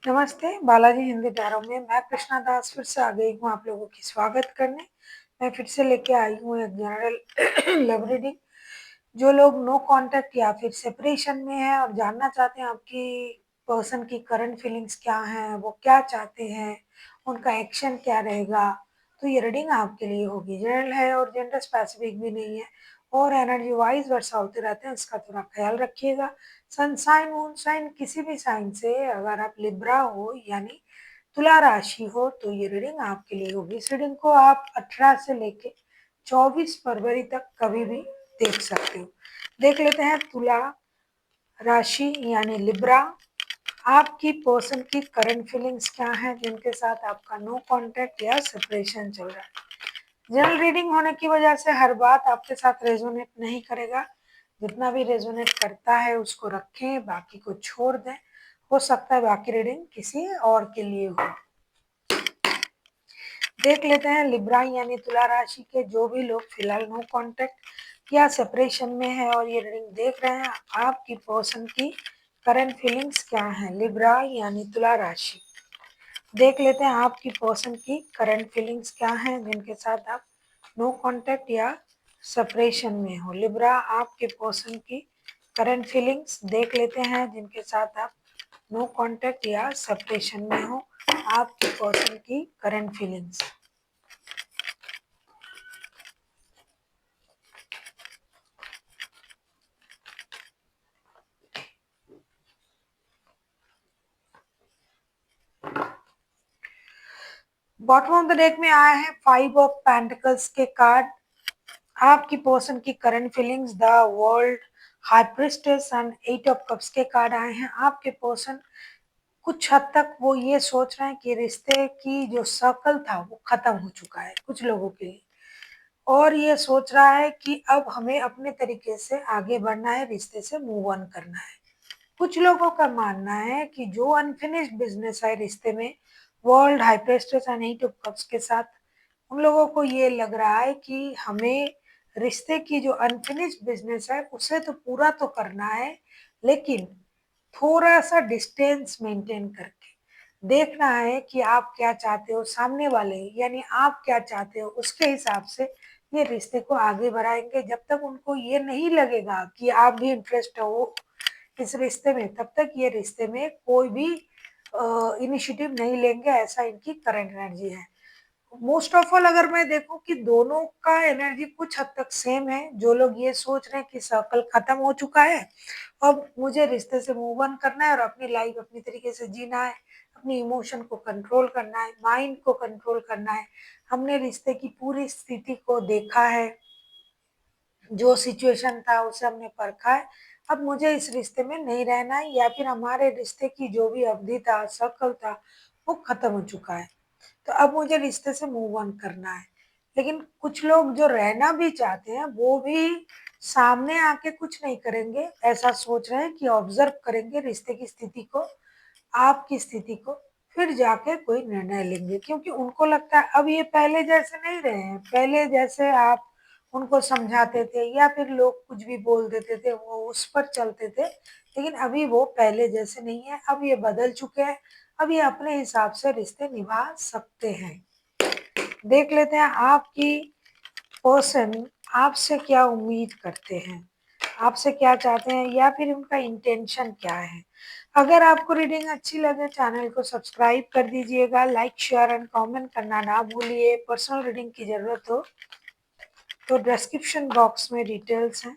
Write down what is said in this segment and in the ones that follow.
नमस्ते, बालाजी हिंदी टैरो में मैं कृष्णा दास फिर से आ गई हूँ आप लोगों की स्वागत करने। मैं फिर से लेके आई हूँ एक जनरल लव रीडिंग। जो लोग नो कांटेक्ट या फिर सेपरेशन में है और जानना चाहते हैं आपकी पर्सन की करंट फीलिंग्स क्या हैं, वो क्या चाहते हैं, उनका एक्शन क्या रहेगा, तो ये रीडिंग आपके लिए होगी। जनरल है और जेंडर स्पेसिफिक भी नहीं है और एनर्जी वाइज वर्षा होते रहते हैं, इसका थोड़ा ख्याल रखिएगा। सनसाइन मून साइन किसी भी साइन से अगर आप लिब्रा हो यानी तुला राशि हो तो ये रीडिंग आपके लिए होगी। इस रीडिंग को आप 18 से लेके 24 फरवरी तक कभी भी देख सकते हो। देख लेते हैं तुला राशि यानी लिब्रा, आपकी पर्सन की करंट फीलिंग्स क्या है जिनके साथ आपका नो कांटेक्ट या सेपरेशन चल रहा है। जनरल रीडिंग होने की वजह से हर बात आपके साथ रेजोनेट नहीं करेगा। जितना भी रेजोनेट करता है उसको रखें, बाकी को छोड़ दें। हो सकता है बाकी रीडिंग किसी और के लिए हो। देख लेते हैं लिब्रा यानी तुला राशि के जो भी लोग फिलहाल नो कांटेक्ट या सेपरेशन में है और ये रीडिंग देख रहे हैं, आपकी पर्सन की करंट फीलिंग्स क्या है। लिब्रा यानी तुला राशि, देख लेते हैं आपकी पर्सन की करंट फीलिंग्स क्या हैं जिनके साथ आप नो कांटेक्ट या सेपरेशन में हो। लिब्रा, आपके पर्सन की करंट फीलिंग्स देख लेते हैं जिनके साथ आप नो कांटेक्ट या सेपरेशन में हो। आपके पर्सन की current feelings. Bottom of the deck में आया है 5 ऑफ पेंटिकल्स के कार्ड। आपकी पर्सन की current feelings, the world, high priestess and 8 of cups के कार्ड आए हैं। आपके पर्सन कुछ हद तक वो ये सोच रहे हैं कि रिश्ते की जो सर्कल था वो खत्म हो चुका है कुछ लोगों के लिए, और ये सोच रहा है कि अब हमें अपने तरीके से आगे बढ़ना है, रिश्ते से मूव ऑन करना है। कुछ लोगों का मानना है कि जो अनफिनिश्ड बिजनेस है रिश्ते में, world, high प्रेस्टेस and 8 of cups के साथ, उन लोगों को ये लग रहा है कि हमें रिश्ते की जो अनफिनिश्ड बिजनेस है उसे तो पूरा तो करना है, लेकिन थोड़ा सा डिस्टेंस मेंटेन करके देखना है कि आप क्या चाहते हो, सामने वाले यानी आप क्या चाहते हो, उसके हिसाब से ये रिश्ते को आगे बढ़ाएंगे। जब तक उनको ये नहीं लगेगा कि आप भी इंटरेस्ट हो इस रिश्ते में, तब तक ये रिश्ते में कोई भी इनिशिएटिव नहीं लेंगे, ऐसा इनकी करंट एनर्जी है। मोस्ट ऑफ ऑल अगर मैं देखूं कि दोनों का एनर्जी कुछ हद तक सेम है। जो लोग ये सोच रहे हैं कि सर्कल खत्म हो चुका है, अब मुझे रिश्ते से मूव ऑन करना है और अपनी लाइफ अपनी तरीके से जीना है, अपनी इमोशन को कंट्रोल करना है, माइंड को कंट्रोल करना है। हमने रिश्ते की पूरी स्थिति को देखा है, जो सिचुएशन था उसे हमने परखा है। अब मुझे इस रिश्ते में नहीं रहना है, या फिर हमारे रिश्ते की जो भी अवधि था, सर्कल था, वो खत्म हो चुका है, तो अब मुझे रिश्ते से मूव ऑन करना है। लेकिन कुछ लोग जो रहना भी चाहते हैं वो भी सामने आके कुछ नहीं करेंगे, ऐसा सोच रहे हैं कि ऑब्जर्व करेंगे रिश्ते की स्थिति को, आपकी स्थिति को, फिर जाके कोई निर्णय लेंगे। क्योंकि उनको लगता है अब ये पहले जैसे नहीं रहे हैं, पहले जैसे आप उनको समझाते थे या फिर लोग कुछ भी बोल देते थे वो उस पर चलते थे, लेकिन अभी वो पहले जैसे नहीं है, अब ये बदल चुके हैं, अब ये अपने हिसाब से रिश्ते निभा सकते हैं। देख लेते हैं आपकी पर्सन आपसे क्या उम्मीद करते हैं, आपसे क्या चाहते हैं, या फिर उनका इंटेंशन क्या है। अगर आपको रीडिंग अच्छी लगे चैनल को सब्सक्राइब कर दीजिएगा, लाइक शेयर एंड कमेंट करना ना भूलिए। पर्सनल रीडिंग की जरूरत हो तो डिस्क्रिप्शन बॉक्स में डिटेल्स हैं।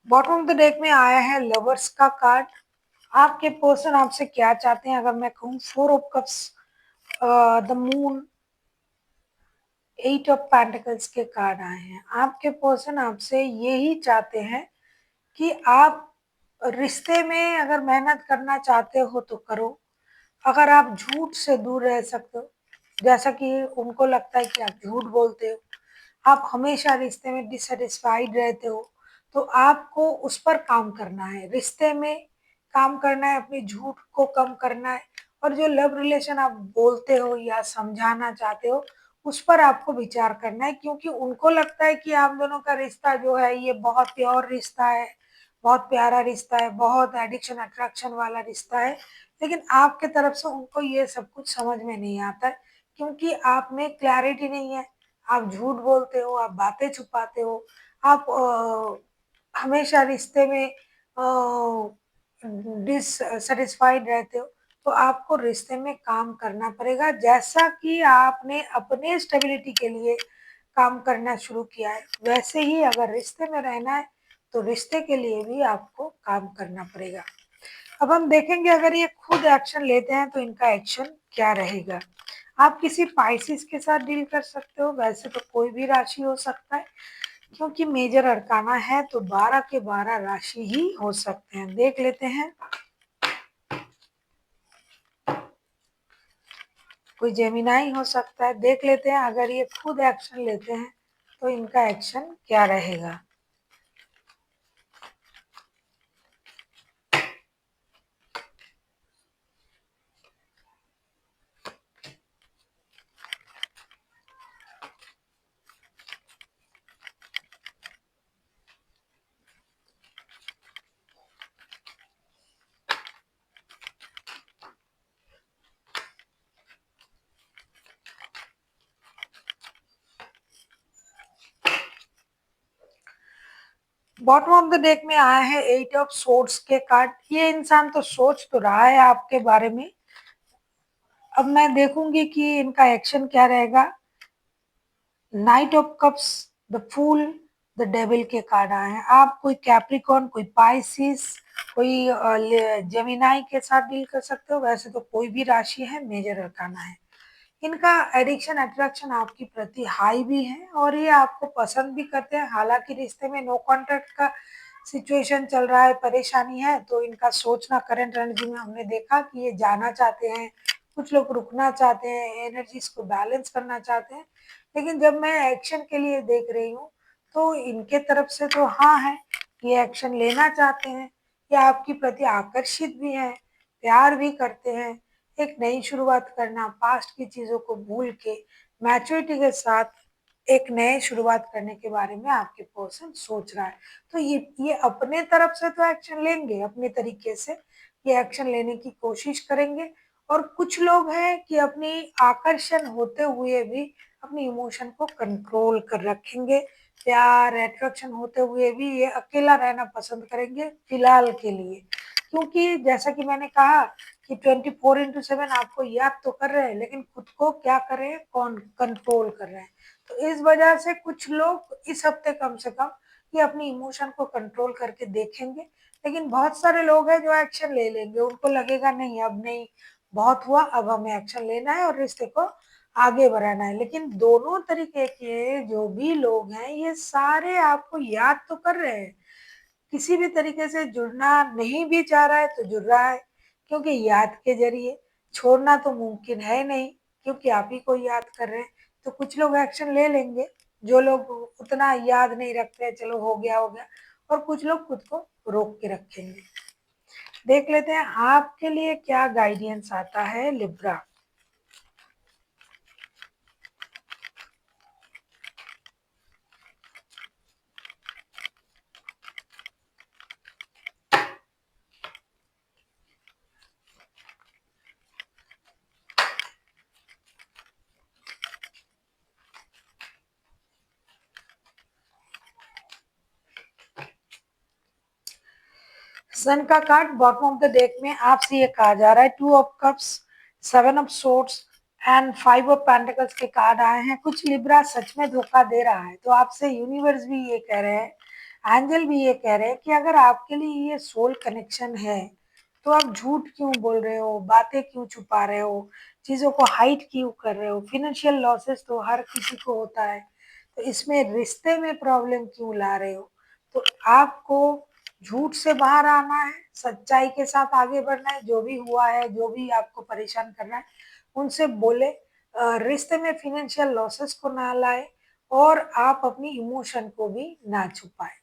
बॉटम ऑफ द डेक में आया है लवर्स का कार्ड। आपके पर्सन आपसे क्या चाहते हैं, अगर मैं कहूँ 4 of cups, the moon, 8 of pentacles के कार्ड आए हैं। आपके पर्सन आपसे यही चाहते हैं कि आप रिश्ते में अगर मेहनत करना चाहते हो तो करो, अगर आप झूठ से दूर रह सकते हो, जैसा कि उनको लगता है कि आप झूठ बोलते हो, आप हमेशा रिश्ते में डिससैटिस्फाइड रहते हो, तो आपको उस पर काम करना है। रिश्ते में काम करना है, अपनी झूठ को कम करना है और जो लव रिलेशन आप बोलते हो या समझाना चाहते हो, उस पर आपको विचार करना है क्योंकि उनको लगता है कि आप दोनों का रिश्ता जो है ये बहुत प्योर रिश्ता है, बहुत प्यारा रिश्ता है, बहुत एडिक्शन अट्रैक्शन वाला रिश्ता है। लेकिन आपके तरफ से उनको ये सब कुछ समझ में नहीं आता है क्योंकि आप में क्लैरिटी नहीं है। आप झूठ बोलते हो, आप बातें छुपाते हो, आप हमेशा रिश्ते में डिससैटिस्फाइड रहते हो, तो आपको रिश्ते में काम करना पड़ेगा। जैसा कि आपने अपने स्टेबिलिटी के लिए काम करना शुरू किया है, वैसे ही अगर रिश्ते में रहना है, तो रिश्ते के लिए भी आपको काम करना पड़ेगा। अब हम देखेंगे अगर ये खुद एक्शन लेते हैं तो इनका एक्शन क्या रहेगा। आप किसी पाइसिस के साथ डील कर सकते हो, वैसे तो कोई भी राशि हो सकता है क्योंकि मेजर अरकाना है तो 12 के 12 राशि ही हो सकते हैं। देख लेते हैं कोई जेमिनाई हो सकता है। देख लेते हैं अगर ये खुद एक्शन लेते हैं तो इनका एक्शन क्या रहेगा। बॉटम ऑफ द डेक में आया है 8 ऑफ सोर्ड्स के कार्ड। ये इंसान तो सोच तो रहा है आपके बारे में। अब मैं देखूंगी कि इनका एक्शन क्या रहेगा। Knight of cups, the fool, the devil के कार्ड आए हैं। आप कोई कैप्रिकॉर्न, कोई पाइसिस, कोई जेमिनाई के साथ डील कर सकते हो, वैसे तो कोई भी राशि है, मेजर अरकाना है। इनका एडिक्शन अट्रैक्शन आपके प्रति हाई भी है और ये आपको पसंद भी करते हैं। हालांकि रिश्ते में नो कॉन्ट्रैक्ट का सिचुएशन चल रहा है, परेशानी है, तो इनका सोचना करंट एनर्जी में हमने देखा कि ये जाना चाहते हैं, कुछ लोग रुकना चाहते हैं, एनर्जीज को बैलेंस करना चाहते हैं। लेकिन जब मैं एक्शन के लिए देख रही हूँ तो इनके तरफ से तो हाँ है, ये एक्शन लेना चाहते हैं, ये आपके प्रति आकर्षित भी हैं, प्यार भी करते हैं। एक नई शुरुआत करना, पास्ट की चीजों को भूल के मैच्योरिटी के साथ एक नए शुरुआत करने के बारे में आपके पर्सन सोच रहा है। तो ये अपने तरफ से तो एक्शन लेंगे, अपने तरीके से ये एक्शन लेने की कोशिश करेंगे। और कुछ लोग हैं कि अपनी आकर्षण होते हुए भी अपनी इमोशन को कंट्रोल कर रखेंगे। प्यार अट्रैक्शन होते हुए भी ये अकेला रहना पसंद करेंगे फिलहाल के लिए। क्योंकि जैसा कि मैंने कहा कि 24/7 आपको याद तो कर रहे हैं लेकिन खुद को क्या कर रहे हैं, कौन कंट्रोल कर रहे हैं। तो इस वजह से कुछ लोग इस हफ्ते कम से कम ये अपनी इमोशन को कंट्रोल करके देखेंगे। लेकिन बहुत सारे लोग हैं जो एक्शन ले लेंगे, उनको लगेगा नहीं अब नहीं, बहुत हुआ, अब हमें एक्शन लेना है और रिश्ते को आगे बढ़ाना है। लेकिन दोनों तरीके के जो भी लोग हैं ये सारे आपको याद तो कर रहे हैं, किसी भी तरीके से जुड़ना नहीं भी चाह रहा है तो जुड़ रहा है क्योंकि याद के जरिए छोड़ना तो मुमकिन है नहीं क्योंकि आप ही को याद कर रहे हैं। तो कुछ लोग एक्शन ले लेंगे, जो लोग उतना याद नहीं रखते हैं, चलो हो गया हो गया, और कुछ लोग खुद को रोक के रखेंगे। देख लेते हैं आपके लिए क्या गाइडेंस आता है लिब्रा। सन का card bottom of the deck में आपसे ये कहा जा रहा है 2 of cups, 7 of swords and 5 of pentacles के कार्ड आए हैं। कुछ लिब्रा सच में धोखा दे रहा है, तो आपसे यूनिवर्स भी ये कह रहे हैं, एंजल भी ये कह रहे हैं कि अगर आपके लिए ये सोल कनेक्शन है तो आप झूठ क्यों बोल रहे हो, बातें क्यों छुपा रहे हो, चीजों को हाइड क्यों कर रहे हो। फिनेंशियल लॉसेस तो हर किसी को होता है, तो इसमें रिश्ते में प्रॉब्लम क्यों ला रहे हो। तो आपको झूठ से बाहर आना है, सच्चाई के साथ आगे बढ़ना है। जो भी हुआ है, जो भी आपको परेशान कर रहा है, उनसे बोले। रिश्ते में फिनेंशियल लॉसेस को ना लाए और आप अपनी इमोशन को भी ना छुपाएं।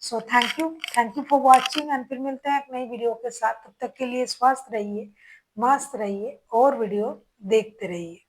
So thank you for watching and फिर मिलते हैं एक नई वीडियो के साथ। तब तक के लिए स्वस्थ रहिए, मस्त रहिए और वीडियो देखते रहिए।